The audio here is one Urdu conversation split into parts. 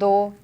2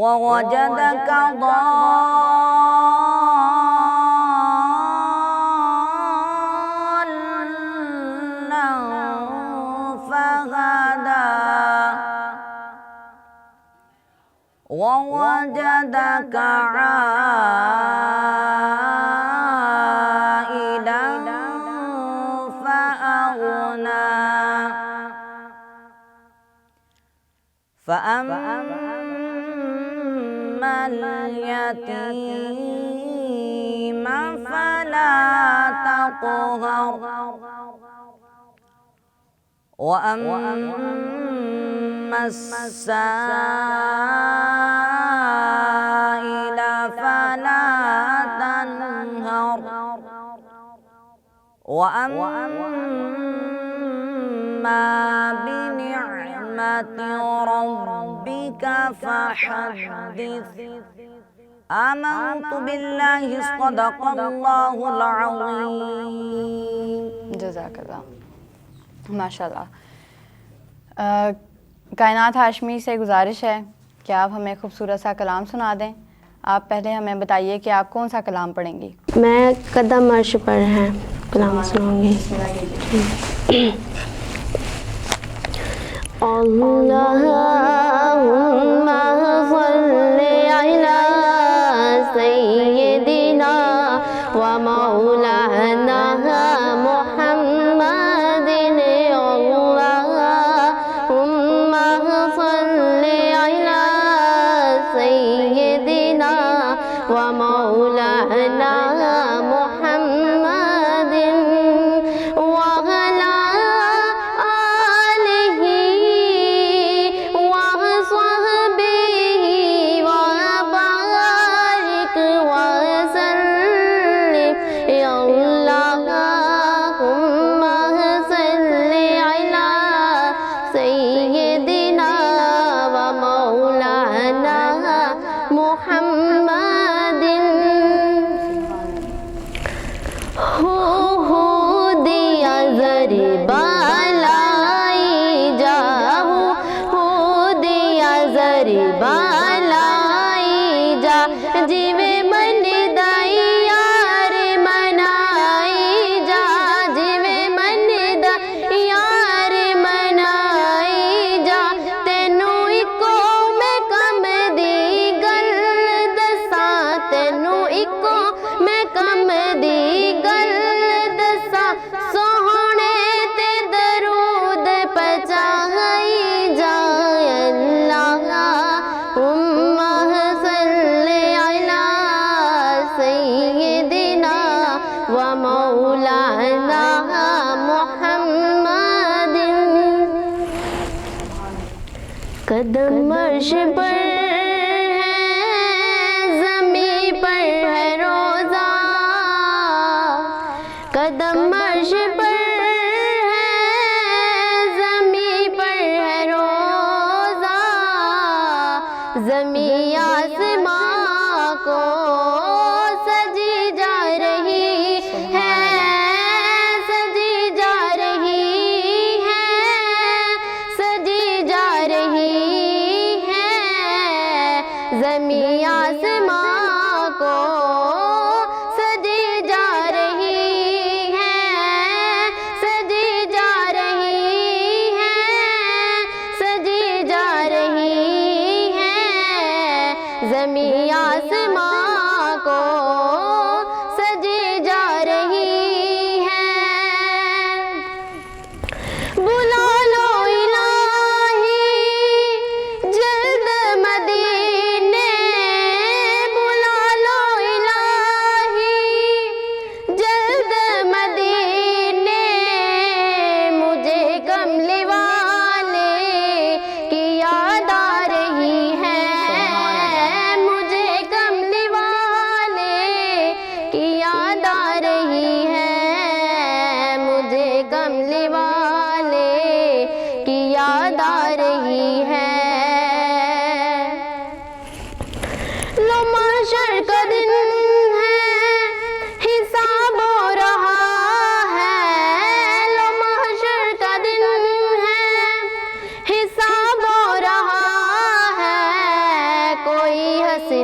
ووجدك ضالا فهدى ووجدك عائلا فأغنى فأما اليتيم فلا تقهر وأما السائل فلا تنهر وأما بنعمة ربك فحدث آمنت بالله صدق الله العظيم. جزاک اللہ. ماشاء اللہ. کائنات ہاشمی سے گزارش ہے کہ آپ ہمیں خوبصورت سا کلام سنا دیں. آپ پہلے ہمیں بتائیے کہ آپ کون سا کلام پڑھیں گی؟ میں قدم عرش پر ہے کلام سناؤں گی. اللہم صلی علی سیدنا و مولانا محمد. اللہم صلی علی سیدنا و مولانا محمد وعلی آلہ وصحبہ وبارک وسلم. اللہم صلی علی سیدنا و مولانا محمد. ہو دیا زر بالائی جاؤ ہو دیا زر بالائی جا جیوے من دائی یار منائی جا جیوے من دائی یار منائی جا. تینوں اکو میں کم دی گل دساں تینوں اکو میں کم دی گل دساں سوہنے تے درود پچائی جا. اللہم صلی علی سیدنا و مولانا محمد. قدم عرش پر ہے زمین پر ہے روزہ قدم عرش پر ہے زمین پر ہے روزہ. زمین آسمان کو سجی جا رہی ہے سجی جا رہی ہے سجی جا رہی ہے. زمین آسمان کو سجی جا رہی ہے سجی جا رہی ہے سجی جا رہی ہے. زمین آسمان کو سجی جا رہی ہے. بلا لو الہی جلد مدینے بلا لو الہی جلد مدینے. مجھے کملی والے کی یاد آ رہی ہے مجھے کملی والے کی یاد آ رہی ہے مجھے کملی والے کی یاد آ رہی ہے. لو محشر کا دن ہے حساب ہو رہا ہے لو محشر کا دن ہے حساب ہو رہا ہے. کوئی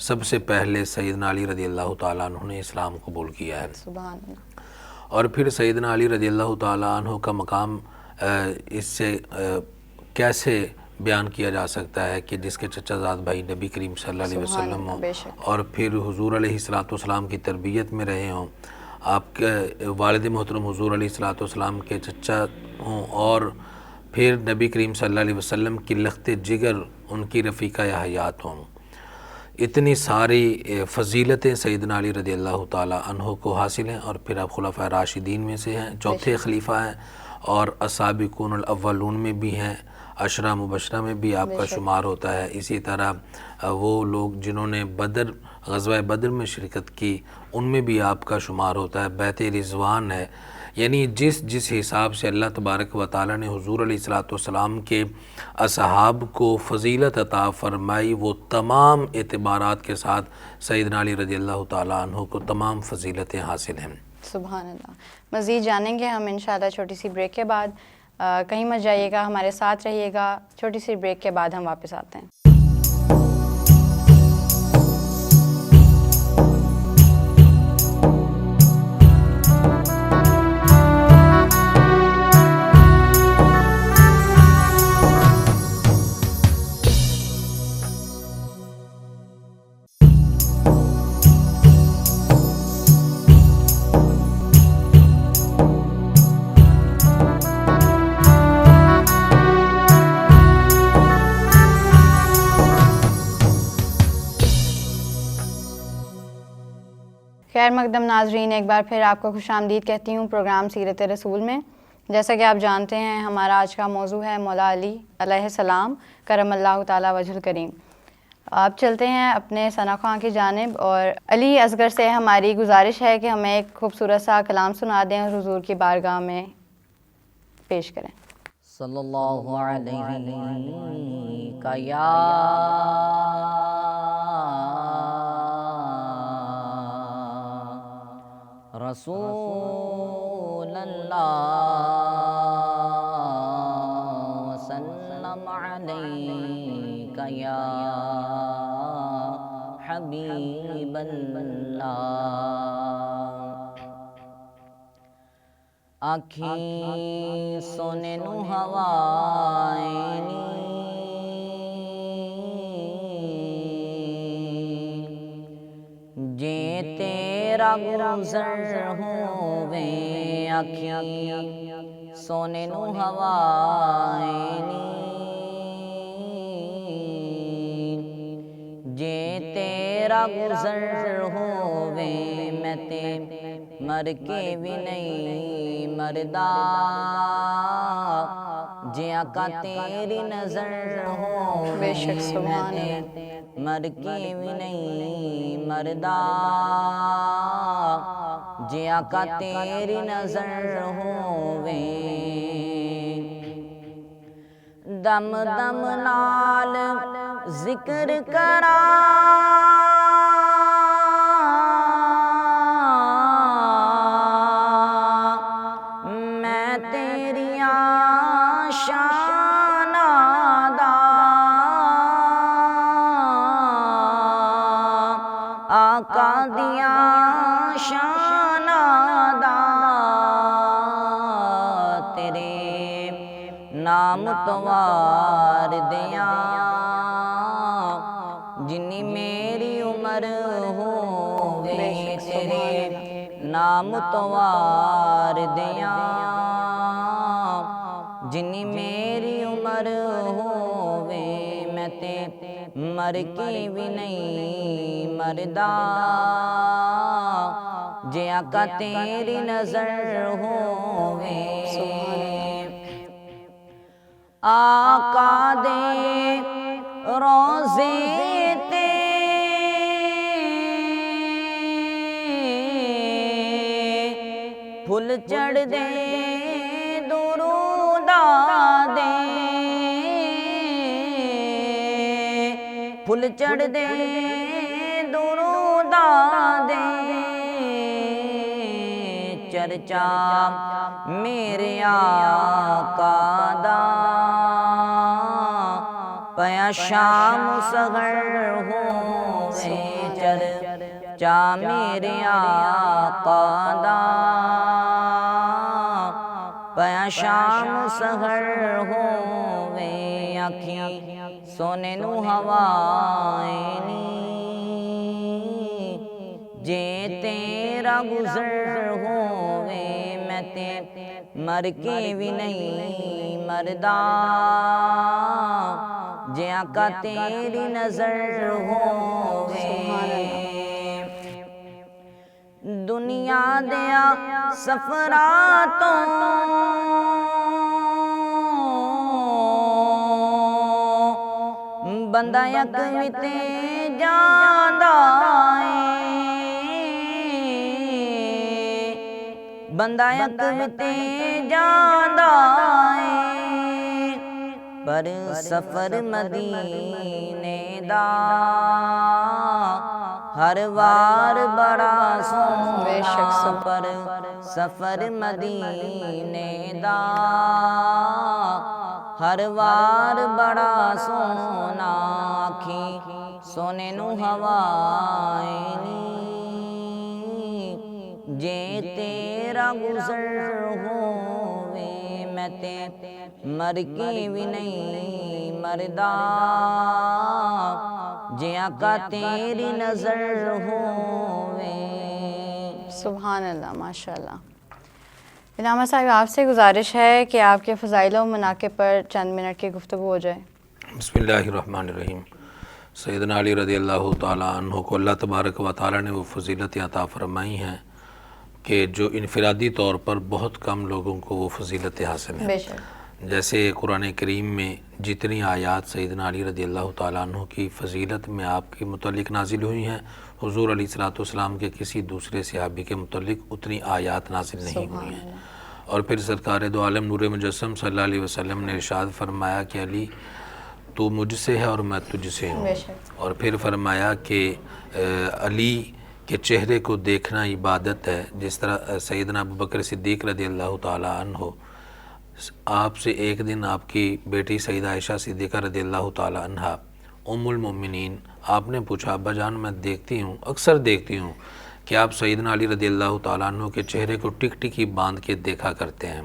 سب سے پہلے سیدنا علی رضی اللہ تعالیٰ عنہ نے اسلام قبول کیا ہے۔ سبحان اللہ۔ اور پھر سیدنا علی رضی اللہ تعالیٰ عنہ کا مقام اس سے کیسے بیان کیا جا سکتا ہے کہ جس کے چچا زاد بھائی نبی کریم صلی اللہ علیہ وسلم ہوں، اور پھر حضور علیہ السلام کی تربیت میں رہے ہوں، آپ کے والد محترم حضور علیہ السلام کے چچا ہوں، اور پھر نبی کریم صلی اللہ علیہ وسلم کی لخت جگر ان کی رفیقہ حیات ہوں۔ اتنی ساری فضیلتیں سیدنا علی رضی اللہ تعالیٰ عنہ کو حاصل ہیں، اور پھر آپ خلفائے راشدین میں سے ہیں، چوتھے خلیفہ ہیں، اور السابقون الاولون میں بھی ہیں، عشرہ مبشرہ میں بھی آپ کا شمار ہوتا ہے۔ اسی طرح وہ لوگ جنہوں نے غزوہ بدر میں شرکت کی، ان میں بھی آپ کا شمار ہوتا ہے۔ بیعت رضوان ہے، یعنی جس حساب سے اللہ تبارک و تعالیٰ نے حضور علیہ السلام کے اصحاب کو فضیلت عطا فرمائی، وہ تمام اعتبارات کے ساتھ سیدنا علی رضی اللہ تعالیٰ عنہ کو تمام فضیلتیں حاصل ہیں۔ سبحان اللہ۔ مزید جانیں گے ہم انشاءاللہ چھوٹی سی بریک کے بعد۔ کہیں مت جائیے گا، ہمارے ساتھ رہیے گا۔ چھوٹی سی بریک کے بعد ہم واپس آتے ہیں۔ خیر مقدم ناظرین، ایک بار پھر آپ کو خوش آمدید کہتی ہوں پروگرام سیرت رسول میں۔ جیسا کہ آپ جانتے ہیں، ہمارا آج کا موضوع ہے مولا علی علیہ السلام کرم اللہ تعالی وجہ الکریم۔ آپ چلتے ہیں اپنے ثنا خواں کی جانب، اور علی اصغر سے ہماری گزارش ہے کہ ہمیں ایک خوبصورت سا کلام سنا دیں اور حضور کی بارگاہ میں پیش کریں۔ صلی اللہ علیہ یا رسول اللہ وسلم علیک یا حبیب اللہ۔ آنکھیں سونے نو ہوائیں جے تیرا گزر ہوویں، آنکھیں سونے نو ہوائیں جے تیرا گزر ہوویں، میں تے مر کے بھی نہیں مردا، جے آقا تیری نظر ہوویں، بے شک سبحان اللہ۔ مر کے بھی نہیں مردا، جے آقا تیری نظر ہوویں، دم دم نال ذکر کراں، میں تیریاں شاناں دا، آقا دیاں شاناں دا، تیرے نام توار دیاں، جنی میری عمر ہووے، تیرے نام توار دیاں، جنی میری عمر ہووے، میں تے مر کے بھی نہیں مردا، جے آقا تیری نظر ہووے، آقا دے روزے تے پھل چڑھ دے دروداں دے، پھل چڑھ دے دروداں دے، چرچا میرے آقا دا، پیا شام سحر ہو چر چا میرے آقا دا پیا شام سحر ہووے اکھیں سونے نو ہوائے نی جے تیرا گزر ہووے میں تے مر کے بھی نہیں مردا جے آقا تیری نظر ہووے دنیا دیا سفراتوں بندہ یک ویتے جاندا بندہ یک ویتے جاندا پر سفر مدینے دا ہر وار بڑا سونا پر سفر مدینے دا ہر وار بڑا سونا آکھیں سونے نو ہوائے نی جے تیرا گزر ہووے میں تے مر کے بھی نہیں مردا جے آقا تیری نظر ہووے سبحان اللہ، ماشاء اللہ۔ علامہ صاحب آپ سے گزارش ہے کہ آپ کے فضائل و مناقب پر چند منٹ کی گفتگو ہو جائے۔ بسم اللہ الرحمن الرحیم۔ سیدنا علی رضی اللہ تعالیٰ عنہ کو اللہ تبارک و تعالیٰ نے وہ فضیلت عطا فرمائی ہیں کہ جو انفرادی طور پر بہت کم لوگوں کو وہ فضیلت حاصل ہے۔ بے شک۔ جیسے قرآن کریم میں جتنی آیات سیدنا علی رضی اللہ تعالیٰ عنہ کی فضیلت میں آپ کے متعلق نازل ہوئی ہیں، حضور علیہ السلام کے کسی دوسرے صحابی کے متعلق اتنی آیات نازل نہیں ہوئی ہیں۔ اور پھر سرکار دو عالم نور مجسم صلی اللہ علیہ وسلم نے ارشاد فرمایا کہ علی تو مجھ سے ہے اور میں تجھ سے ہوں، اور پھر فرمایا کہ علی کے چہرے کو دیکھنا عبادت ہے، جس طرح سیدنا ابوبکر صدیق رضی اللہ تعالیٰ عنہ آپ سے ایک دن آپ کی بیٹی سیدہ عائشہ صدیقہ رضی اللہ تعالیٰ عنہ ام المؤمنین آپ نے پوچھا ابا جان میں دیکھتی ہوں، اکثر دیکھتی ہوں کہ آپ سیدنا علی رضی اللہ تعالیٰ عنہ کے چہرے کو ٹک ٹکی باندھ کے دیکھا کرتے ہیں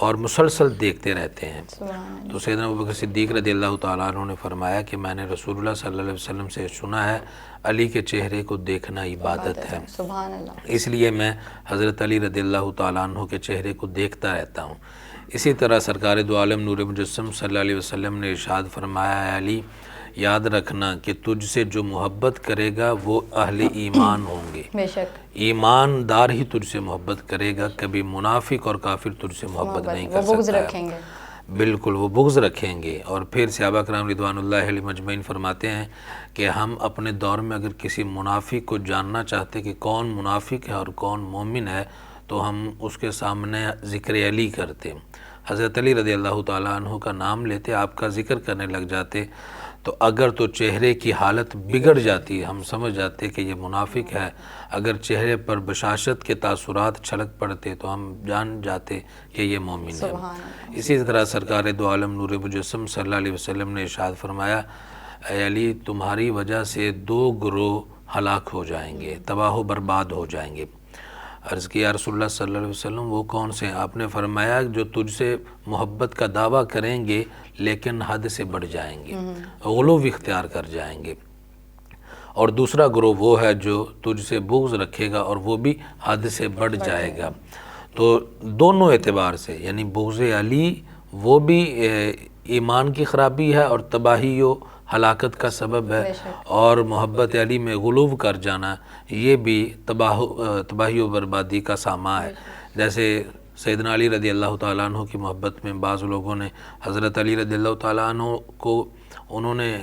اور مسلسل دیکھتے رہتے ہیں۔ تو سیدنا ابوبکر صدیق رضی اللہ تعالیٰ عنہ نے فرمایا کہ میں نے رسول اللہ صلی اللہ علیہ وسلم سے سنا ہے علی کے چہرے کو دیکھنا عبادت ہے، سبحان اللہ۔ اس لیے میں حضرت علی رضی اللہ تعالیٰ عنہ کے چہرے کو دیکھتا رہتا ہوں۔ اسی طرح سرکار دو عالم نور مجسم صلی اللہ علیہ وسلم نے ارشاد فرمایا ہے علی یاد رکھنا کہ تجھ سے جو محبت کرے گا وہ اہل ایمان ہوں گے، بے شک ایماندار ہی تجھ سے محبت کرے گا، کبھی منافق اور کافر تجھ سے محبت نہیں کر وہ بغض سکتا رکھیں گے، بالکل وہ بغض رکھیں گے۔ اور پھر صحابہ کرام رضوان اللہ علیہم اجمعین فرماتے ہیں کہ ہم اپنے دور میں اگر کسی منافق کو جاننا چاہتے کہ کون منافق ہے اور کون مومن ہے تو ہم اس کے سامنے ذکر علی کرتے، حضرت علی رضی اللہ تعالیٰ عنہ کا نام لیتے، آپ کا ذکر کرنے لگ جاتے، تو اگر تو چہرے کی حالت بگڑ جاتی ہم سمجھ جاتے کہ یہ منافق ہے، اگر چہرے پر بشاشت کے تاثرات چھلک پڑتے تو ہم جان جاتے کہ یہ مومن ہے۔ اسی طرح سرکار دو عالم نور مجسم صلی اللہ علیہ وسلم نے ارشاد فرمایا اے علی تمہاری وجہ سے دو گروہ ہلاک ہو جائیں گے، تباہ و برباد ہو جائیں گے۔ عرض کیا رسول اللہ صلی اللہ علیہ وسلم وہ کون سے ہیں؟ آپ نے فرمایا جو تجھ سے محبت کا دعویٰ کریں گے لیکن حد سے بڑھ جائیں گے، غلو اختیار کر جائیں گے، اور دوسرا گروہ وہ ہے جو تجھ سے بغض رکھے گا اور وہ بھی حد سے بڑھ جائے گا۔ تو دونوں اعتبار سے یعنی بغض علی وہ بھی ایمان کی خرابی ہے اور تباہی و ہلاکت کا سبب ہے، اور محبت علی میں غلو کر جانا یہ بھی تباہی و بربادی کا سامان ہے۔ جیسے سیدنا علی رضی اللہ تعالیٰ عنہ کی محبت میں بعض لوگوں نے حضرت علی رضی اللہ تعالیٰ عنہ کو انہوں نے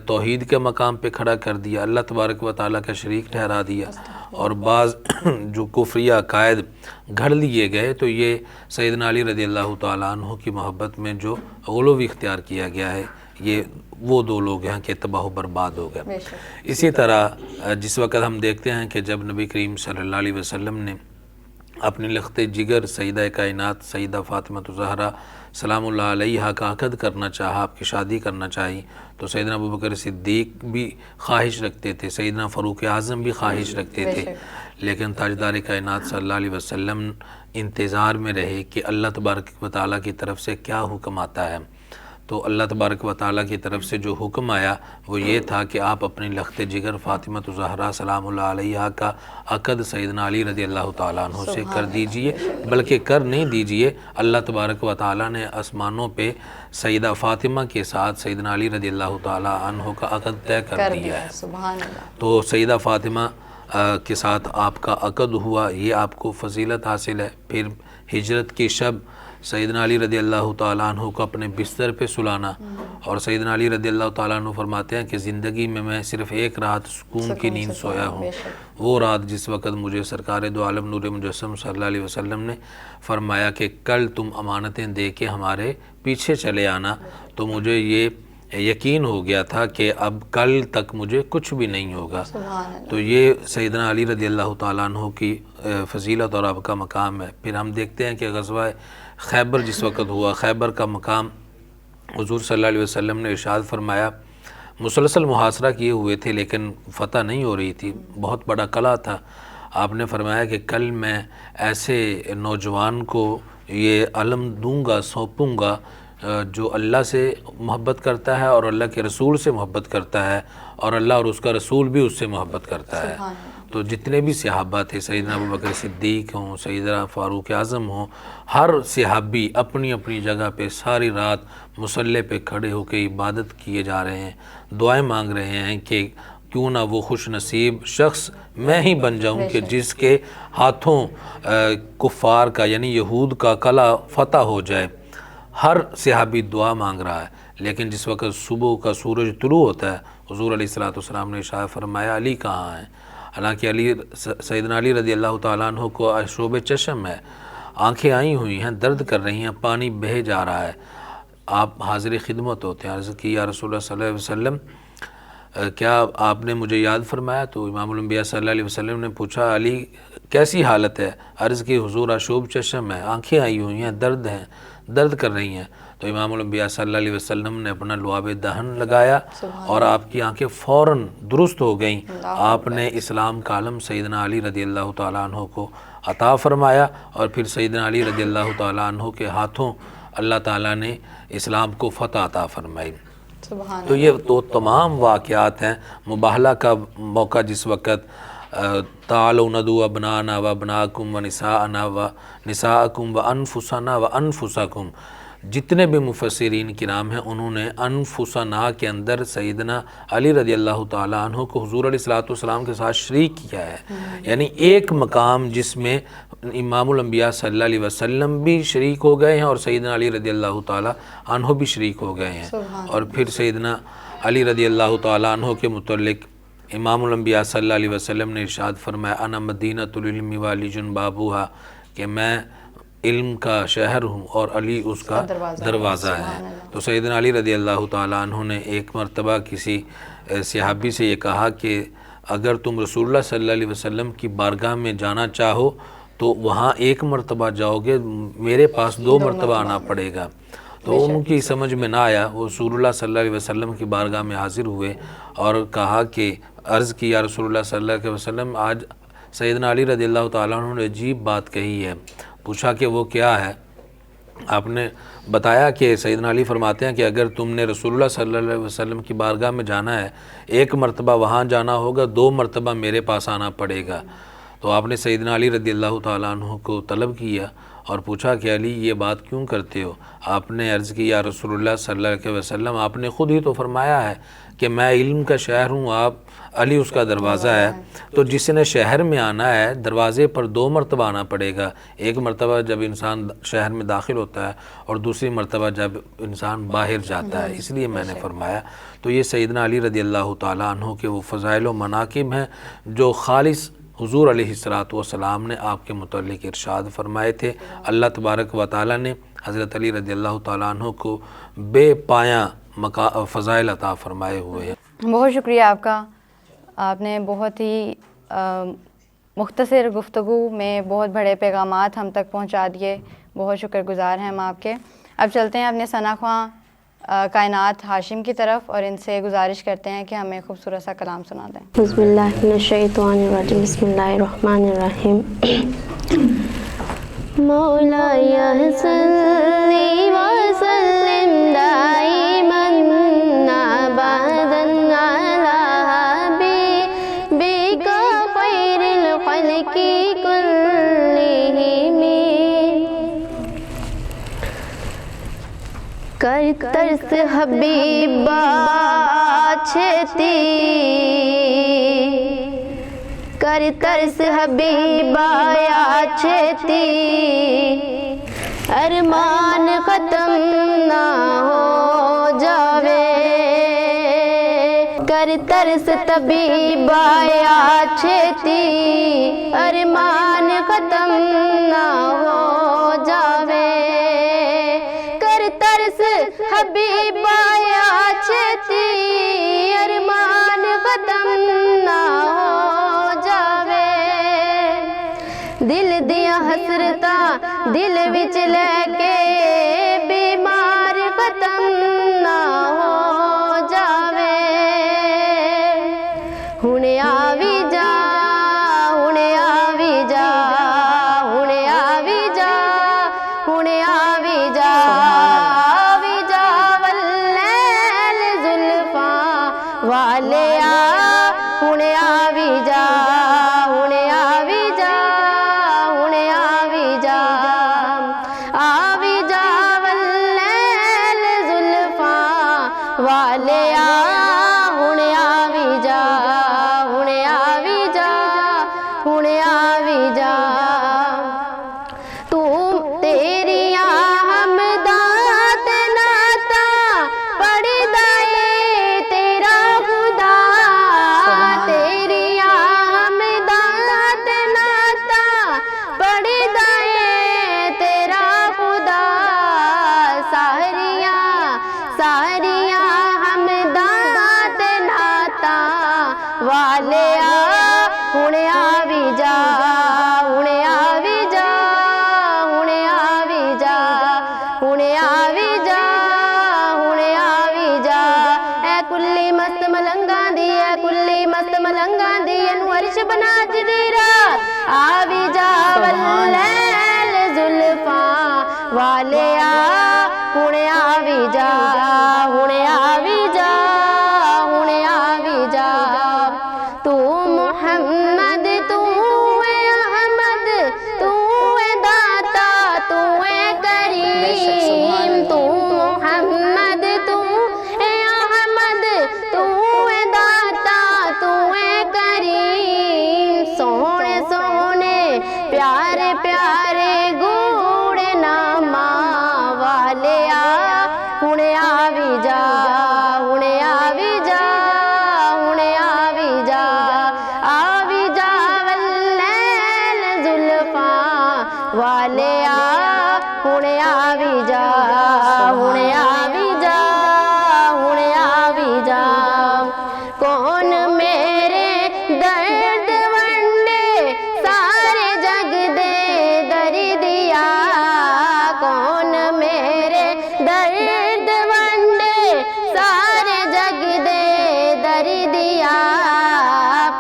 توحید کے مقام پہ کھڑا کر دیا، اللہ تبارک و تعالیٰ کا شریک ٹھہرا دیا، اور بعض جو کفریہ عقائد گھڑ لیے گئے، تو یہ سیدنا علی رضی اللہ تعالیٰ عنہ کی محبت میں جو غلو اختیار کیا گیا ہے یہ وہ دو لوگ ہیں کہ تباہ و برباد ہو گئے۔ اسی طرح جس وقت ہم دیکھتے ہیں کہ جب نبی کریم صلی اللہ علیہ وسلم نے اپنی لخت جگر سیدہ کائنات سیدہ فاطمہ الزہرا سلام اللہ علیہا کا عقد کرنا چاہا، آپ کی شادی کرنا چاہی، تو سیدنا ابوبکر صدیق بھی خواہش رکھتے تھے، سیدنا فاروق اعظم بھی خواہش رکھتے تھے، لیکن تاجدار کائنات صلی اللہ علیہ وسلم انتظار میں رہے کہ اللہ تبارک و تعالیٰ کی طرف سے کیا حکم آتا ہے۔ تو اللہ تبارک و تعالیٰ کی طرف سے جو حکم آیا وہ یہ تھا کہ آپ اپنی لخت جگر فاطمہ الزہرا سلام اللہ علیہا کا عقد سیدنا علی رضی اللہ تعالیٰ عنہ سے کر دیجئے، بلکہ کر نہیں دیجئے، اللہ تبارک و تعالیٰ نے آسمانوں پہ سیدہ فاطمہ کے ساتھ سیدنا علی رضی اللہ تعالیٰ عنہ کا عقد طے کر دیا ہے۔ سبحان اللہ۔ تو سیدہ فاطمہ کے ساتھ آپ کا عقد ہوا، یہ آپ کو فضیلت حاصل ہے۔ پھر ہجرت کی شب سیدنا علی رضی اللہ تعالیٰ عنہ کو اپنے بستر پہ سلانا، اور سیدنا علی رضی اللہ تعالیٰ عنہ فرماتے ہیں کہ زندگی میں صرف ایک رات سکون کی نیند سویا ہوں، وہ رات جس وقت مجھے سرکار دو عالم نور مجسم صلی اللہ علیہ وسلم نے فرمایا کہ کل تم امانتیں دے کے ہمارے پیچھے چلے آنا، تو مجھے یہ یقین ہو گیا تھا کہ اب کل تک مجھے کچھ بھی نہیں ہوگا۔ تو یہ سیدنا علی رضی اللہ تعالیٰ عنہ کی فضیلت اور آپ کا مقام ہے۔ پھر ہم دیکھتے ہیں کہ غزوہ خیبر جس وقت ہوا، خیبر کا مقام حضور صلی اللہ علیہ وسلم نے ارشاد فرمایا، مسلسل محاصرہ کیے ہوئے تھے لیکن فتح نہیں ہو رہی تھی، بہت بڑا قلعہ تھا۔ آپ نے فرمایا کہ کل میں ایسے نوجوان کو یہ علم دوں گا، سونپوں گا، جو اللہ سے محبت کرتا ہے اور اللہ کے رسول سے محبت کرتا ہے، اور اللہ اور اس کا رسول بھی اس سے محبت کرتا ہے۔ تو جتنے بھی صحابہ تھے، سیدنا ابوبکر صدیق ہوں، سیدنا فاروق اعظم ہوں، ہر صحابی اپنی اپنی جگہ پہ ساری رات مصلی پہ کھڑے ہو کے عبادت کیے جا رہے ہیں، دعائیں مانگ رہے ہیں کہ کیوں نہ وہ خوش نصیب شخص میں ہی بن جاؤں کہ جس کے ہاتھوں کفار کا یعنی یہود کا قلعہ فتح ہو جائے۔ ہر صحابی دعا مانگ رہا ہے، لیکن جس وقت صبح کا سورج طلوع ہوتا ہے، حضور علیہ السلام نے ارشاد فرمایا علی کہاں ہے؟ حالانکہ سیدنا علی رضی اللہ تعالیٰ عنہ کو اشروب چشم ہے، آنکھیں آئی ہوئی ہیں، درد کر رہی ہیں، پانی بہہ جا رہا ہے، آپ حاضر خدمت ہوتے ہیں۔ عرض کی یا رسول اللہ صلی اللہ علیہ وسلم کیا آپ نے مجھے یاد فرمایا؟ تو امام الانبیاء صلی اللہ علیہ وسلم نے پوچھا علی کیسی حالت ہے؟ عرض کی حضور اشروب چشم ہے، آنکھیں آئی ہوئی ہیں، درد کر رہی ہیں۔ تو امام الانبیاء صلی اللہ علیہ وسلم نے اپنا لعاب دہن لگایا اور آپ کی آنکھیں فوراً درست ہو گئیں۔ آپ نے اسلام کا علم سیدنا علی رضی اللہ تعالیٰ عنہ کو عطا فرمایا، اور پھر سیدنا علی رضی اللہ تعالیٰ عنہ کے ہاتھوں اللہ تعالیٰ نے اسلام کو فتح عطا فرمائی۔ تو یہ تو تمام واقعات ہیں۔ مباہلہ کا موقع جس وقت تعالوا ندعو ابناءنا وابناءکم ونساءنا ونساءکم وانفسنا وانفسکم، جتنے بھی مفسرین کرام ہیں انہوں نے انفسنا کے اندر سیدنا علی رضی اللہ تعالیٰ عنہ کو حضور علیہ السلام کے ساتھ شریک کیا ہے، یعنی ایک مقام جس میں امام الانبیاء صلی اللہ علیہ وسلم بھی شریک ہو گئے ہیں اور سیدنا علی رضی اللہ تعالیٰ عنہ بھی شریک ہو گئے ہیں۔ اور پھر سیدنا علی رضی اللہ تعالیٰ عنہ کے متعلق امام الانبیاء صلی اللہ علیہ وسلم نے ارشاد فرمایا انا مدینۃ العلم وعلی بابوہا، کہ میں علم کا شہر ہوں اور علی اس کا دروازہ ہے۔ تو سیدنا علی رضی اللہ تعالیٰ عنہ نے ایک مرتبہ کسی صحابی سے یہ کہا کہ اگر تم رسول اللہ صلی اللہ علیہ وسلم کی بارگاہ میں جانا چاہو تو وہاں ایک مرتبہ جاؤ گے، میرے پاس 2 مرتبہ آنا پڑے گا۔ تو ان کی سمجھ میں نہ آیا، وہ رسول اللہ صلی اللہ علیہ وسلم کی بارگاہ میں حاضر ہوئے اور کہا کہ عرض کی یا رسول اللہ صلی اللہ علیہ وسلم آج سیدنا علی رضی اللہ تعالیٰ عنہ نے عجیب بات کہی ہے۔ پوچھا کہ وہ کیا ہے؟ آپ نے بتایا کہ سیدنا علی فرماتے ہیں کہ اگر تم نے رسول اللہ صلی اللہ علیہ وسلم کی بارگاہ میں جانا ہے، ایک مرتبہ وہاں جانا ہوگا، 2 مرتبہ میرے پاس آنا پڑے گا۔ تو آپ نے سیدنا علی رضی اللہ تعالیٰ عنہ کو طلب کیا اور پوچھا کہ علی یہ بات کیوں کرتے ہو؟ آپ نے عرض کی یا رسول اللہ صلی اللہ علیہ وسلم آپ نے خود ہی تو فرمایا ہے کہ میں علم کا شہر ہوں، آپ علی اس کا دروازہ ہے، تو جس نے شہر میں آنا ہے دروازے پر 2 مرتبہ آنا پڑے گا، ایک مرتبہ جب انسان شہر میں داخل ہوتا ہے اور دوسری مرتبہ جب انسان باہر جاتا ہے، اس لیے میں نے فرمایا۔ تو یہ سیدنا علی رضی اللہ تعالیٰ عنہ کے وہ فضائل و مناقب ہیں جو خالص حضور علیہ السلام نے آپ کے متعلق ارشاد فرمائے تھے۔ اللہ تبارک و تعالیٰ نے حضرت علی رضی اللہ تعالیٰ عنہ کو بے پایاں فضائل عطا فرمائے ہوئے ہیں۔ بہت شکریہ آپ کا، آپ نے بہت ہی مختصر گفتگو میں بہت بڑے پیغامات ہم تک پہنچا دیے. بہت شکر گزار ہیں ہم آپ کے. اب چلتے ہیں اپنے ثنا خواں کائنات ہاشم کی طرف اور ان سے گزارش کرتے ہیں کہ ہمیں خوبصورت سا کلام سنا دیں. بسم اللہ من الشیطان الرجیم بسم اللہ الرحمن الرحیم. مولاي صلي وسلم دائما ابدا على حبيبك خير الخلق كلهم. کر ترس حبیبا چھتی کر ترس حبیبا یا چھتی ارمان ختم نہ ہو جاوے. کر ترس طبیبا یا چھتی ارمان ختم نہ ہو جاوے. کر ترس حبیبا یا چھتی ارمان ختم نہ ہو جاوے. دل دیا حسرتاں دل وچ لے کے بیمار ختم نہ ہو جاوے. ہنے آوی جا ہنے آوی جا ہنے آوی جا ہنے آوی جا آوی جا واللیل زلفاں والیا. ہنے آوی جا ہنے آوی جا ہنے آوی جا آوی جا واللیل زلفاں والیا. ہنے آوی جا ہنے آوی جا ہنے آوی جا. تیریاں حمداں تے نعتاں پڑھدا اے تیرا خدا. تیریاں حمداں تے نعتاں پڑھدا اے تیرا خدا. ساریاں حمداں تے نعتاں والیا. ہنے آوی جا ہنے آوی جا ہنے آوی جا ہنے آوی جا ہنے آوی جا. اے کلی مست ملنگاں دی اے کلی مست ملنگاں دی اینو عرش بنا دی رات. آوی جا واللیل زلفاں والیا. ہنے آوی جا ہنے آوی جا ہنے آوی جا. تو محمد تو اے احمد تو اے داتا تو اے کریم. تو محمد تو اے احمد تو اے داتا تو اے کریم. سونے سونے پیارے پیارے گوڑے نامہ والیا. ہنے آوی جا ہنے آوی جا ہنے آوی جا آوی جا واللیل زلفاں والیا. ہنے آوی جا ہنے آوی جا ہنے آوی جا. کون میرے درد ونڈے سارے جگ دے دردیا. کون میرے درد ونڈے سارے جگ دے دردیا.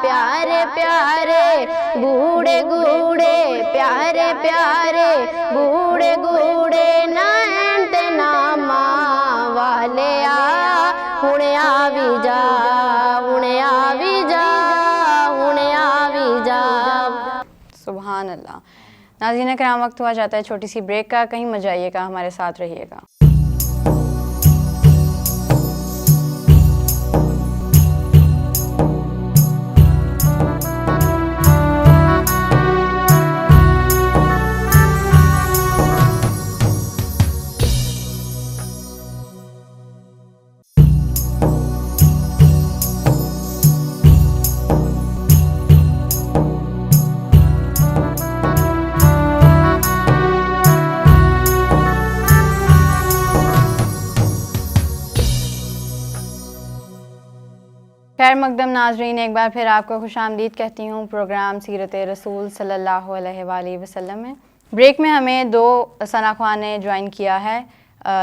پیارے پیارے گوڑے گوڑے پیارے پیارے گوڑے گوڑے نین تے نامہ والیا. ہنے آوی جا ہنے آوی جا ہنے آوی جا. سبحان اللہ. ناظرین کرام وقت ہوا جاتا ہے چھوٹی سی بریک کا. کہیں مت جائیے گا, ہمارے ساتھ رہیے گا. خیر مقدم ناظرین، ایک بار پھر آپ کو خوش آمدید کہتی ہوں پروگرام سیرت رسول صلی اللہ علیہ وآلہ وسلم میں۔ بریک میں ہمیں 2 ثنا خواں نے جوائن کیا ہے۔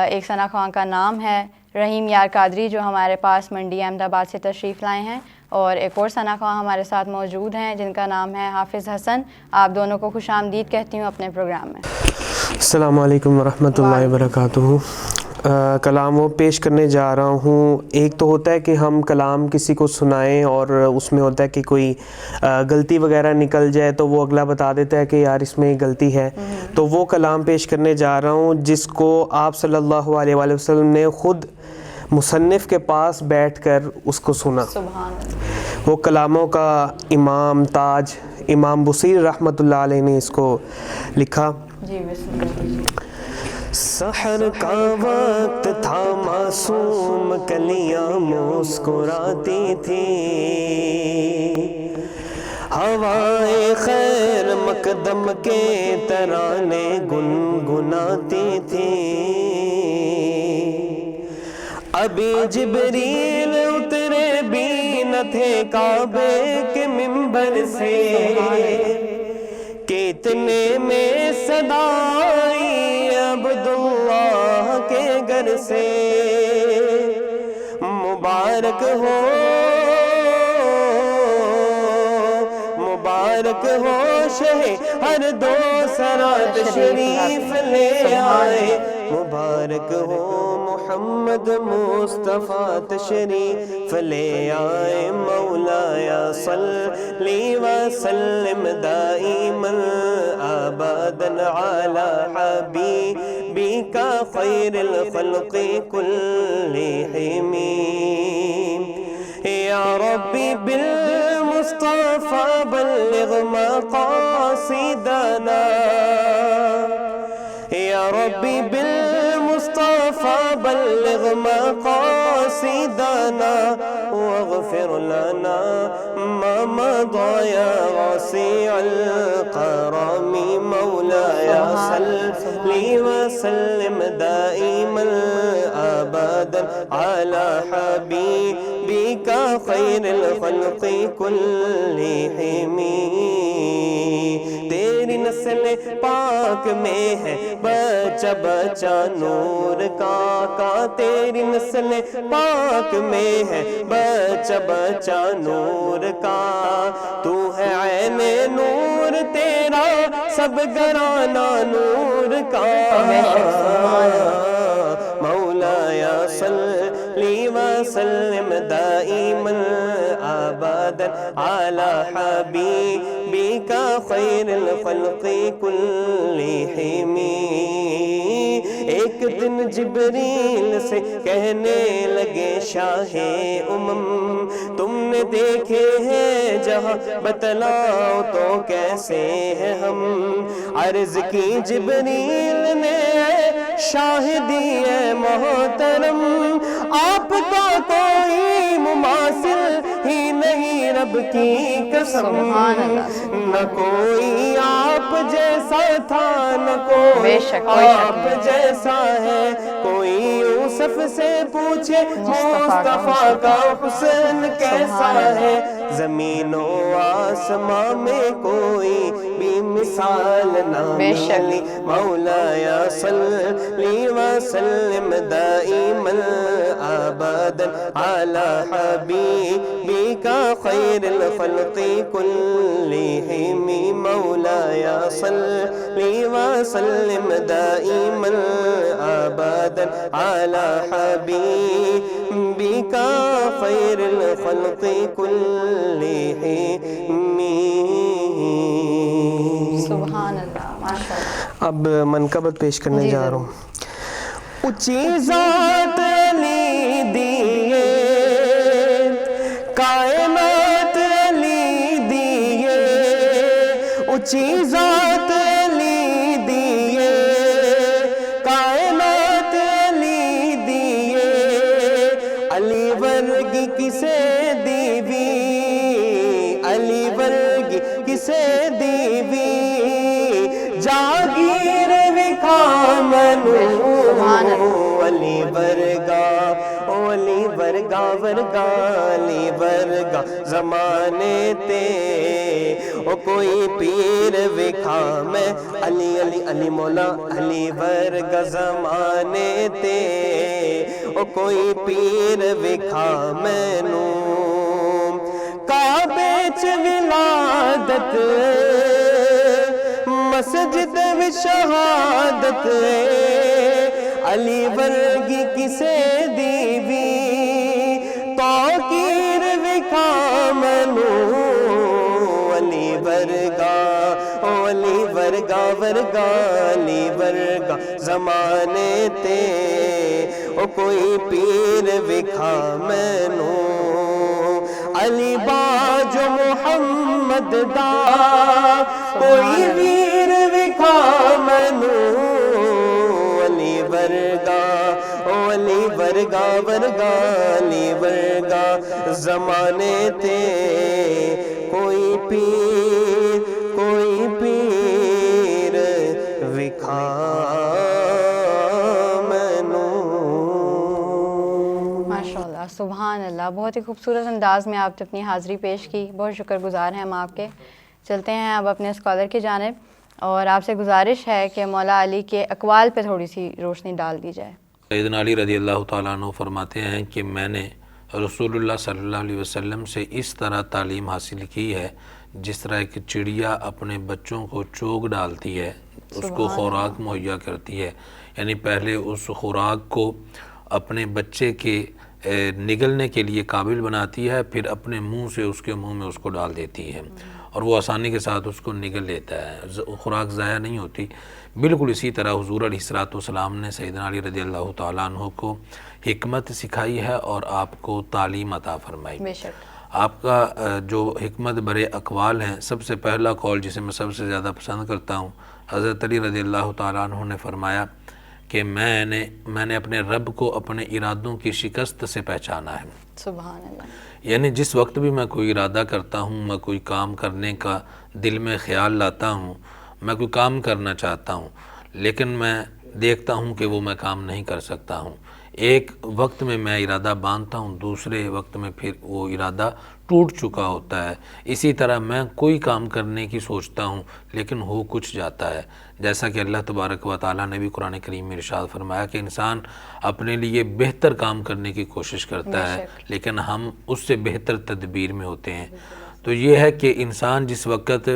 ایک ثنا خواں کا نام ہے رحیم یار قادری، جو ہمارے پاس منڈی احمد آباد سے تشریف لائے ہیں، اور ایک اور ثنا خواں ہمارے ساتھ موجود ہیں جن کا نام ہے حافظ حسن۔ آپ دونوں کو خوش آمدید کہتی ہوں اپنے پروگرام میں۔ السلام علیکم ورحمۃ اللہ وبرکاتہ۔ کلام وہ پیش کرنے جا رہا ہوں۔ ایک تو ہوتا ہے کہ ہم کلام کسی کو سنائیں اور اس میں ہوتا ہے کہ کوئی غلطی وغیرہ نکل جائے تو وہ اگلا بتا دیتا ہے کہ یار اس میں غلطی ہے، تو وہ کلام پیش کرنے جا رہا ہوں جس کو آپ صلی اللہ علیہ وآلہ وسلم نے خود مصنف کے پاس بیٹھ کر اس کو سنا۔ سبحان اللہ۔ وہ کلاموں کا امام تاج امام بصیر رحمۃ اللہ علیہ نے اس کو لکھا۔ جی بسم اللہ۔ سحر کا وقت تھا، معصوم کلیاں مسکراتی تھی، ہوائے خیر مقدم کے ترانے گنگناتی تھی، ابھی جبریل اترے بھی نہ تھے کعبے کے منبر سے، کہ اتنے میں صدا آئی عبداللہ کے گھر سے، مبارک ہو مبارک ہو شہ ہر دو سرات شریف لے آئے، مبارک ہو محمد مصطفیٰ تشریف لے آئے، مولایا صلی وسلم دائما ابدا علی حبیبک خیر الخلق کلہم، یا ربی بالمصطفیٰ بلغ مقاصدنا، یا ربی بالمصطفیٰ بلغ مقاصدنا، واغفر لنا ما مضى یا واسع الکرم، مولایا صلی وسلم دائما ابدا علی حبیبک خیر الخلق کلہم، تیری نسل پاک میں ہے بچہ بچہ نور کا، تیری نسل پاک میں ہے بچہ بچہ نور کا، تو ہے عین نور تیرا سب گھرانہ نور کا، مولایا صلی وسلم دائما ابدا علی حبیبک خیر الخلق کلہم۔ ایک دن جبریل سے کہنے لگے شاہ امم، تم نے دیکھے ہیں جہاں بتلاؤ تو کیسے ہیں ہم، عرض کی جبریل نے شاہدی ہے محترم، آپ کا کوئی مماثل ہی نہیں رب کی قسم، نہ کوئی آپ جیسا تھا نہ کوئی آپ جیسا ہے، کوئی یوسف سے پوچھے مصطفیٰ کا حسن کیسا ہے، زمین و آسمان میں کوئی بھی مثال نہ ملی، مولایا صلی وسلم دائما ابدا علی حبیبک خیر الخلق کلہم، مولایا صلی وسلم دائما ابدا علی حبیبک خیر الخلق کلہم۔ سبحان اللہ، ماشاء اللہ۔ اب منقبت پیش کرنے جا رہا ہوں۔ اونچی ذات علی دیے کائنات علی دیے، اونچی ذات علی دیے کائنات علی دیے، علی ورگی کسے دیوی، علی ورگی کسے دیوی، جاگیر وکھا منو علی ورگا، علی ورگا ورگا ورگا علی ورگا زمانے تے او کوئی پیر وکھا میں علی علی علی مولا علی ورگا زمانے تے او کوئی پیر وکھا مینوں کعبے چ ولادت مسجد میں شہادت علی ورگی کسے دی بھی توقیر وکھا مینوں علی ورگا او علی ورگا ورگا علی ورگا زمانے تے او کوئی پیر وکھا مینوں علی باجو محمد دا کوئی ویر وکھا مینوں علی ورگا او علی ورگا ورگا علی ورگا زمانے تے کوئی پیر وکھا ماشاءاللہ، سبحان اللہ، بہت ہی خوبصورت انداز میں آپ نے اپنی حاضری پیش کی، بہت شکر گزار ہیں ہم آپ کے۔ چلتے ہیں اب اپنے اسکالر کی جانب اور آپ سے گزارش ہے کہ مولا علی کے اقوال پہ تھوڑی سی روشنی ڈال دی جائے۔ سیدنا علی رضی اللہ تعالیٰ عنہ فرماتے ہیں کہ میں نے رسول اللہ صلی اللہ علیہ وسلم سے اس طرح تعلیم حاصل کی ہے جس طرح ایک چڑیا اپنے بچوں کو چوگ ڈالتی ہے، اس کو خوراک مہیا کرتی ہے، یعنی پہلے اس خوراک کو اپنے بچے کے نگلنے کے لیے قابل بناتی ہے، پھر اپنے منہ سے اس کے منہ میں اس کو ڈال دیتی ہے اور وہ آسانی کے ساتھ اس کو نگل لیتا ہے، خوراک ضائع نہیں ہوتی۔ بالکل اسی طرح حضور علیہ السلام نے سیدنا علی رضی اللہ تعالیٰ عنہ کو حکمت سکھائی ہے اور آپ کو تعلیم عطا فرمائی۔ بے شک آپ کا جو حکمت برے اقوال ہیں، سب سے پہلا قول جسے میں سب سے زیادہ پسند کرتا ہوں، حضرت علی رضی اللہ تعالیٰ عنہ نے فرمایا کہ میں نے اپنے رب کو اپنے ارادوں کی شکست سے پہچانا ہے۔ سبحان اللہ، یعنی جس وقت بھی میں کوئی ارادہ کرتا ہوں، میں کوئی کام کرنے کا دل میں خیال لاتا ہوں، میں کوئی کام کرنا چاہتا ہوں لیکن میں دیکھتا ہوں کہ وہ میں کام نہیں کر سکتا ہوں، ایک وقت میں ارادہ باندھتا ہوں، دوسرے وقت میں پھر وہ ارادہ ٹوٹ چکا ہوتا ہے۔ اسی طرح میں کوئی کام کرنے کی سوچتا ہوں لیکن ہو کچھ جاتا ہے، جیسا کہ اللہ تبارک و تعالیٰ نے بھی قرآن کریم میں ارشاد فرمایا کہ انسان اپنے لیے بہتر کام کرنے کی کوشش کرتا ہے لیکن ہم اس سے بہتر تدبیر میں ہوتے ہیں۔ تو یہ ہے کہ انسان جس وقت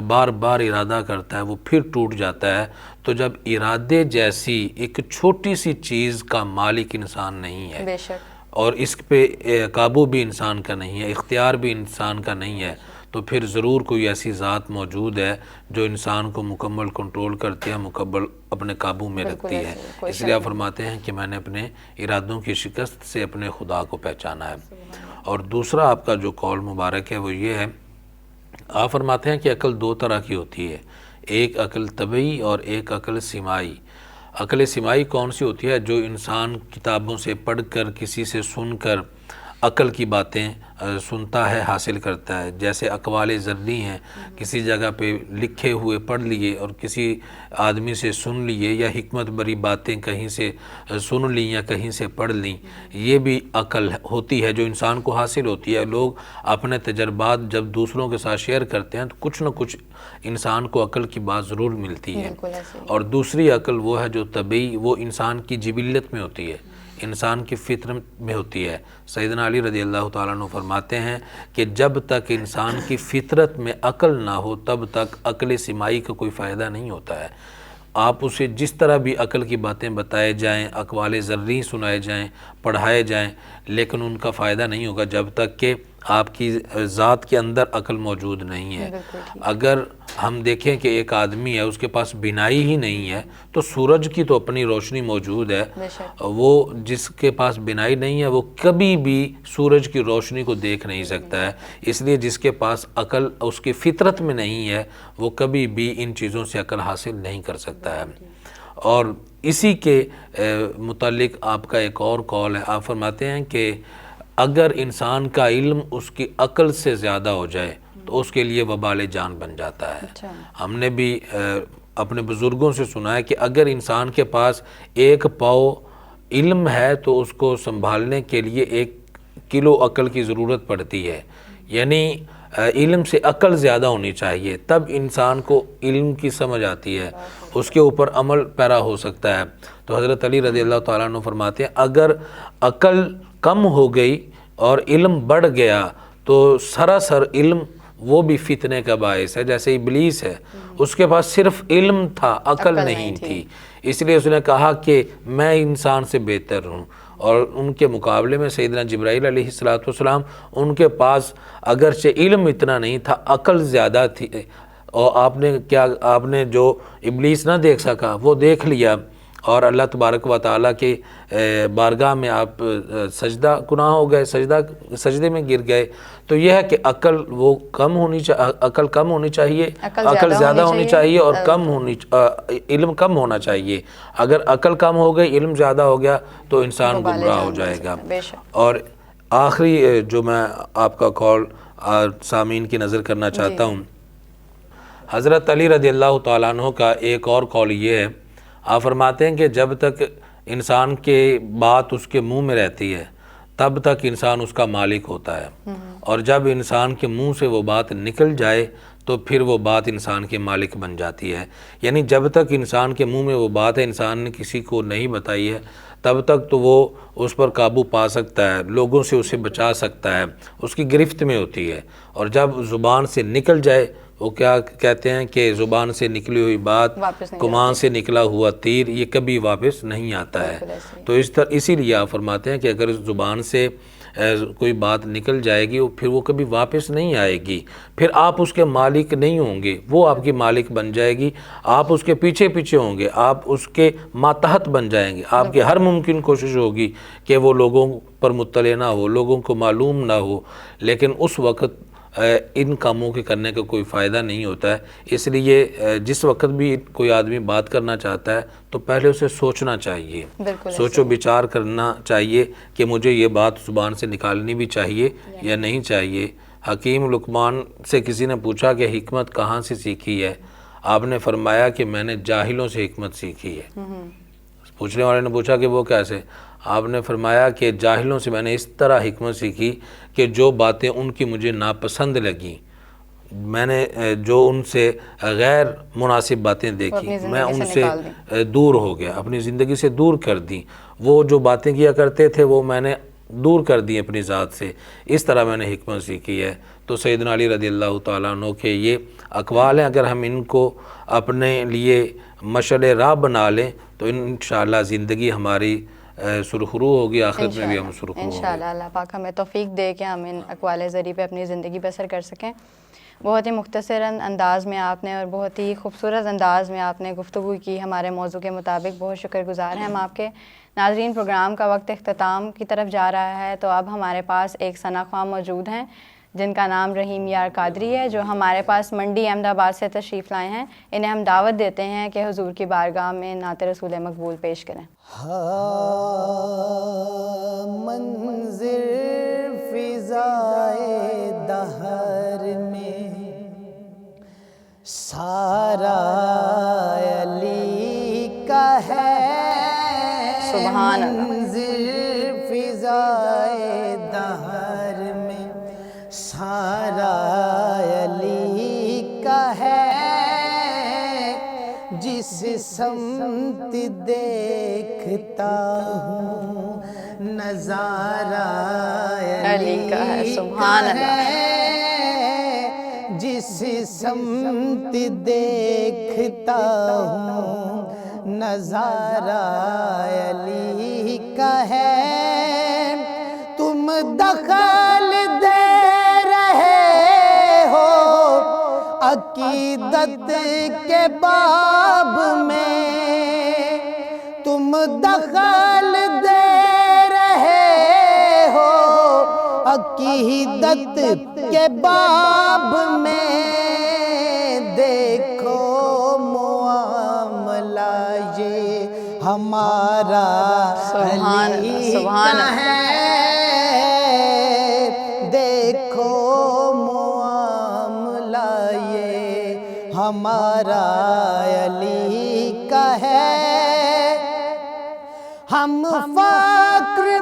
بار بار ارادہ کرتا ہے وہ پھر ٹوٹ جاتا ہے، تو جب ارادے جیسی ایک چھوٹی سی چیز کا مالک انسان نہیں ہے بے شک، اور اس پہ قابو بھی انسان کا نہیں ہے، اختیار بھی انسان کا نہیں ہے، تو پھر ضرور کوئی ایسی ذات موجود ہے جو انسان کو مکمل کنٹرول کرتی ہے، مکمل اپنے قابو میں رکھتی ہے۔ اس لیے آپ فرماتے ہیں کہ میں نے اپنے ارادوں کی شکست سے اپنے خدا کو پہچانا ہے۔ اور دوسرا آپ کا جو قول مبارک ہے وہ یہ ہے، آپ فرماتے ہیں کہ عقل دو طرح کی ہوتی ہے، ایک عقل طبعی اور ایک عقل سماعی۔ عقل سماعی کون سی ہوتی ہے؟ جو انسان کتابوں سے پڑھ کر، کسی سے سن کر عقل کی باتیں سنتا ہے، حاصل کرتا ہے، جیسے اقوال ذری ہیں، کسی جگہ پہ لکھے ہوئے پڑھ لیے اور کسی آدمی سے سن لیے، یا حکمت بری باتیں کہیں سے سن لیں یا کہیں سے پڑھ لیں، یہ بھی عقل ہوتی ہے جو انسان کو حاصل ہوتی ہے۔ لوگ اپنے تجربات جب دوسروں کے ساتھ شیئر کرتے ہیں تو کچھ نہ کچھ انسان کو عقل کی بات ضرور ملتی ہے۔ اور دوسری عقل وہ ہے جو طبعی، وہ انسان کی جبلت میں ہوتی ہے، انسان کی فطرت میں ہوتی ہے۔ سیدنا علی رضی اللہ تعالیٰ عنہ فرماتے ہیں کہ جب تک انسان کی فطرت میں عقل نہ ہو تب تک عقل سماعی کا کوئی فائدہ نہیں ہوتا ہے۔ آپ اسے جس طرح بھی عقل کی باتیں بتائے جائیں، اقوال ذری سنائے جائیں، پڑھائے جائیں، لیکن ان کا فائدہ نہیں ہوگا جب تک کہ آپ کی ذات کے اندر عقل موجود نہیں ہے۔ اگر ہم دیکھیں کہ ایک آدمی ہے، اس کے پاس بینائی ہی نہیں ہے، تو سورج کی تو اپنی روشنی موجود ہے، وہ جس کے پاس بینائی نہیں ہے وہ کبھی بھی سورج کی روشنی کو دیکھ نہیں سکتا ہے۔ اس لیے جس کے پاس عقل اس کی فطرت میں نہیں ہے وہ کبھی بھی ان چیزوں سے عقل حاصل نہیں کر سکتا ہے۔ اور اسی کے متعلق آپ کا ایک اور قول ہے، آپ فرماتے ہیں کہ اگر انسان کا علم اس کی عقل سے زیادہ ہو جائے تو اس کے لیے وبال جان بن جاتا ہے۔ ہم نے بھی اپنے بزرگوں سے سنا ہے کہ اگر انسان کے پاس ایک پاؤ علم ہے تو اس کو سنبھالنے کے لیے ایک کلو عقل کی ضرورت پڑتی ہے، یعنی علم سے عقل زیادہ ہونی چاہیے، تب انسان کو علم کی سمجھ آتی ہے، اس کے اوپر عمل پیرا ہو سکتا ہے۔ تو حضرت علی رضی اللہ تعالیٰ عنہ فرماتے ہیں اگر عقل کم ہو گئی اور علم بڑھ گیا تو سراسر علم وہ بھی فتنے کا باعث ہے، جیسے ابلیس ہے، اس کے پاس صرف علم تھا، عقل نہیں تھی، اس لیے اس نے کہا کہ میں انسان سے بہتر ہوں، اور ان کے مقابلے میں سیدنا جبرائیل علیہ السلام ان کے پاس اگرچہ علم اتنا نہیں تھا، عقل زیادہ تھی، اور آپ نے جو ابلیس نہ دیکھ سکا وہ دیکھ لیا، اور اللہ تبارک و تعالیٰ کے بارگاہ میں آپ سجدہ گناہ ہو گئے، سجدے میں گر گئے۔ تو یہ ہے کہ عقل کم ہونی چاہیے، عقل زیادہ ہونی چاہیے، اور علم کم ہونا چاہیے۔ اگر عقل کم ہو گئی، علم زیادہ ہو گیا تو انسان گمراہ ہو جائے گا۔ اور آخری جو میں آپ کا قول سامعین کی نظر کرنا چاہتا ہوں، حضرت علی رضی اللہ تعالیٰ عنہ کا ایک اور قول یہ ہے، آپ فرماتے ہیں کہ جب تک انسان کے بات اس کے منہ میں رہتی ہے تب تک انسان اس کا مالک ہوتا ہے، اور جب انسان کے منہ سے وہ بات نکل جائے تو پھر وہ بات انسان کے مالک بن جاتی ہے۔ یعنی جب تک انسان کے منہ میں وہ بات ہے، انسان نے کسی کو نہیں بتائی ہے، تب تک تو وہ اس پر قابو پا سکتا ہے، لوگوں سے اسے بچا سکتا ہے، اس کی گرفت میں ہوتی ہے۔ اور جب زبان سے نکل جائے، وہ کیا کہتے ہیں کہ زبان سے نکلی ہوئی بات، کمان سے نکلا ہوا تیر، یہ کبھی واپس نہیں آتا ہے۔ تو اسی لیے آپ فرماتے ہیں کہ اگر زبان سے کوئی بات نکل جائے گی پھر وہ کبھی واپس نہیں آئے گی، پھر آپ اس کے مالک نہیں ہوں گے، وہ آپ کی مالک بن جائے گی، آپ اس کے پیچھے ہوں گے، آپ اس کے ماتحت بن جائیں گے، آپ کی ہر ممکن کوشش ہوگی کہ وہ لوگوں پر مطلع نہ ہو، لوگوں کو معلوم نہ ہو، لیکن اس وقت ان کاموں کے کرنے کا کوئی فائدہ نہیں ہوتا ہے۔ اس لیے جس وقت بھی کوئی آدمی بات کرنا چاہتا ہے تو پہلے اسے سوچنا چاہیے، سوچو بچار کرنا چاہیے کہ مجھے یہ بات زبان سے نکالنی بھی چاہیے یا نہیں چاہیے۔ حکیم لقمان سے کسی نے پوچھا کہ حکمت کہاں سے سیکھی ہے؟ آپ نے فرمایا کہ میں نے جاہلوں سے حکمت سیکھی ہے۔ پوچھنے والے نے پوچھا کہ وہ کیسے؟ آپ نے فرمایا کہ جاہلوں سے میں نے اس طرح حکمت سیکھی کہ جو باتیں ان کی مجھے ناپسند لگیں، میں نے جو ان سے غیر مناسب باتیں دیکھی، میں ان سے دور ہو گیا، اپنی زندگی سے دور کر دی۔ وہ جو باتیں کیا کرتے تھے وہ میں نے دور کر دی اپنی ذات سے، اس طرح میں نے حکمت سیکھی ہے۔ تو سیدنا علی رضی اللہ تعالیٰ عنہ کے یہ اقوال ہیں، اگر ہم ان کو اپنے لیے مشعل راہ بنا لیں تو انشاءاللہ زندگی ہماری سرخرو ہوگی، آخرت میں بھی ہم سرخرو ہوں گے۔ انشاءاللہ اللہ پاک ہمیں توفیق دے کہ ہم ان اقوال ذریعے پہ اپنی زندگی بسر کر سکیں۔ بہت ہی مختصر انداز میں آپ نے اور بہت ہی خوبصورت انداز میں آپ نے گفتگو کی ہمارے موضوع کے مطابق، بہت شکر گزار ہیں ہم آپ کے۔ ناظرین، پروگرام کا وقت اختتام کی طرف جا رہا ہے، تو اب ہمارے پاس ایک ثنا خواہ موجود ہیں جن کا نام رحیم یار قادری ہے، جو ہمارے پاس منڈی احمد آباد سے تشریف لائے ہیں۔ انہیں ہم دعوت دیتے ہیں کہ حضور کی بارگاہ میں نعت رسول مقبول پیش کریں۔ منظر فضائے دہر میں سارا علی کا ہے، سبحان اللہ۔ منظر فضائے دہر میں سارا علی کا ہے، جس سمت دیکھتا ہوں نظارہ علی کا ہے، سبحان اللہ۔ جس سمت دیکھتا ہوں نظارہ علی کا ہے، تم دخل دے رہے ہو عقیدت کے باب میں، تم دخل دے رہے ہو عقیدت کے باب میں، دیکھو معاملہ یہ ہمارا علی کا ہے، دیکھو معاملہ یہ ہمارا علی کا ہے، ہم فقر